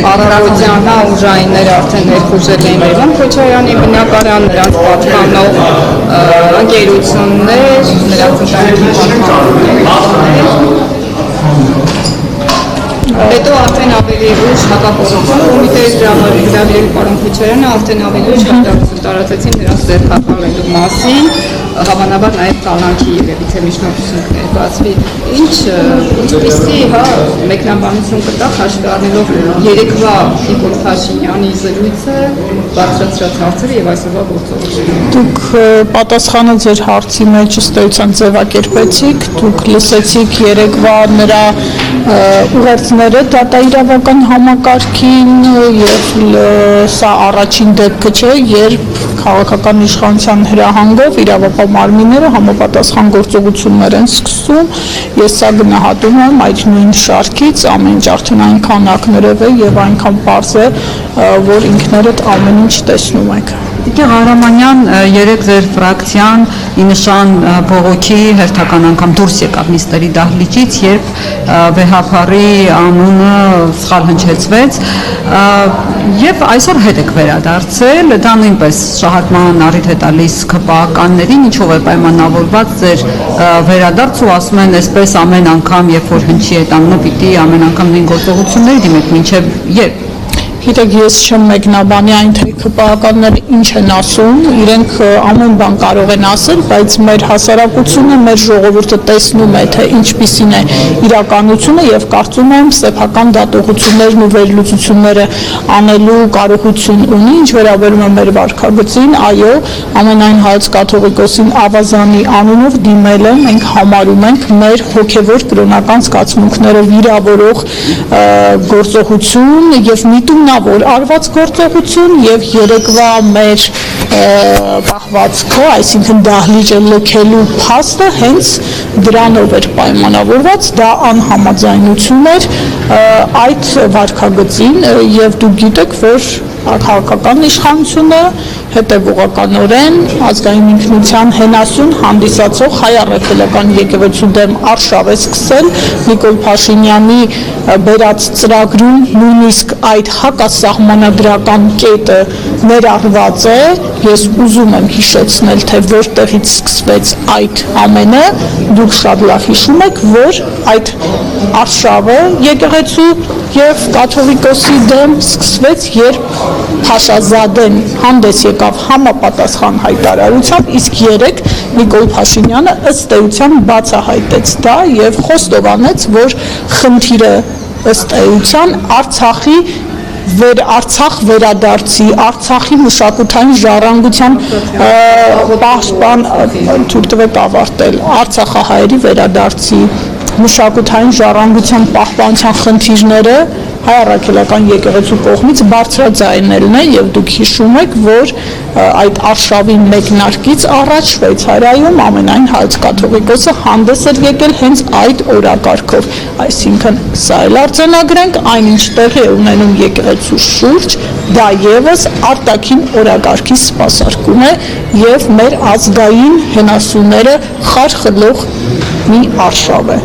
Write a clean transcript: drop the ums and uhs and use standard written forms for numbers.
առավոտյան ուժայինները արդեն ներխուժել էին Լևոն Քոչարյանի բնակարան, նրանց պատկանող ընկերություններ, նրանց ընտանիքի պատկանողներ։ Հետո արդեն ավելի ուշ հակապորոքման կոմիտեի հրավիրել պարոն Քոչարյանը արդեն ավելի ուշ հայտարարություն տարածեցին նրանց ձերբակալելու մասին, հավանաբար նաև կալանքի երևի թե միջնորդություն կներկայացվի, ինչպիսի մեկնաբանություն կտա հաշվի առնելով երեկվա Նիկոլ Փաշինյանի զրույցը, բարձրացրած հարցերը եւ այսօրվա գործողությունը։ Դուք պատասխանը ձեր հարցի մեջ ըստ էության ձևակերպեցիք, դուք լսեցիք երեկվա նրա ուղերձները դատաիրավական համակարգին եւ սա առաջին դեպքը չէ, երբ քաղաքական իշխանության հրահանգով իրավապահ մարմինները համապատասխան գործողություններ են սկսում։ Ես սա գնահատում եմ այդ նույն շարքից, ամեն ինչ արդեն այնքան ակներև է եւ այնքան պարզ է, որ ինքներդ ամեն ինչ տեսնում եք։ Տիկին Ղարամանյան, երեք ձեր ֆրակցիան ի նշան բողոքի հերթական անգամ դուրս եկավ նիստերի դահլիճից, երբ վեհափառի անունը սխալ հնչեցվեց եւ այսօր հետ եք վերադարձել, դա նույնպես շահարկման առիթ է տալիս ԿՊԱ-ականներին, ինչով է պայմանավորված ձեր վերադարձը ու ասում են այսպես ամեն անգամ, երբ որ հնչի այդ անունը, պիտի ամեն անգամ նույն գործողությունների դիմեք, մինչեւ երբ։ Գիտեք, ես չեմ մեկնաբանի այն թե ԿՊԱ-ականները ինչ են ասում, իրենք ամեն բան կարող են ասել, բայց մեր հասարակությունը, մեր ժողովուրդը տեսնում է, թե ինչպիսին է իրականությունը եւ կարծում եմ սեփական դատողություններն ու վերլուծությունները անելու կարողություն ունի, ինչ վերաբերում է մեր վարքագծին, այո, ամենայն Հայոց կաթողիկոսին ավազանի անունով դիմել եմ, մենք համարում ենք մեր հոգեվոր կրոնական զգացմունքները վիրավորող գործողություն եւ միտումն որ արված գործողություն եւ երեկվա մեր պահվածքը, այսինքն դահլիճը լքելու փաստը հենց դրանով էր պայմանավորված, դա անհամաձայնություն էր այդ վարքագծին եւ դուք գիտեք, որ քաղաքական իշխանությունը հետևողականորեն ազգային ինքնության հենասյուն հանդիսացող հայ առաքելական եկեղեցու դեմ արշավ է սկսել Նիկոլ Փաշինյանի բերած ծրագրում նույնիսկ այդ հակասահմանադրական կետը ներառված է, ես ուզում եմ հիշեցնել, թե որտեղից սկսվեց այդ ամենը, դուք շատ լավ հիշում եք, որ այդ արշավը եկեղեցու եւ կաթողիկոսի դեմ սկսվեց, երբ Փաշազադեն հանդես եկավ համապատասխան հայտարարությամբ, իսկ երեք Նիկոլ Փաշինյանը ըստ էության բացահայտեց դա եւ խոստովանեց, որ խնդիրը ըստ էության Արցախի Արցախ վերադարձի, Արցախի մշակութային ժառանգության պաշտպան թույլ տվեք ավարտել, Արցախահայերի վերադարձի մշակութային ժառանգության պահպանության խնդիրները հայ առաքելական եկեղեցու կողմից բարձրաձայնելն է եւ դուք հիշում եք, որ այդ արշավի մեկնարկից առաջ Շվեյցարիայում ամենայն Հայոց կաթողիկոսը հանդես էր եկել հենց այդ օրակարգով, այսինքն սա էլ արձանագրենք, այնինչ տեղի է ունենում եկեղեցու շուրջ, դա եւս արտաքին օրակարգի սպասարկում է եւ մեր ազգային հենասյուները խարխլող մի արշավ է։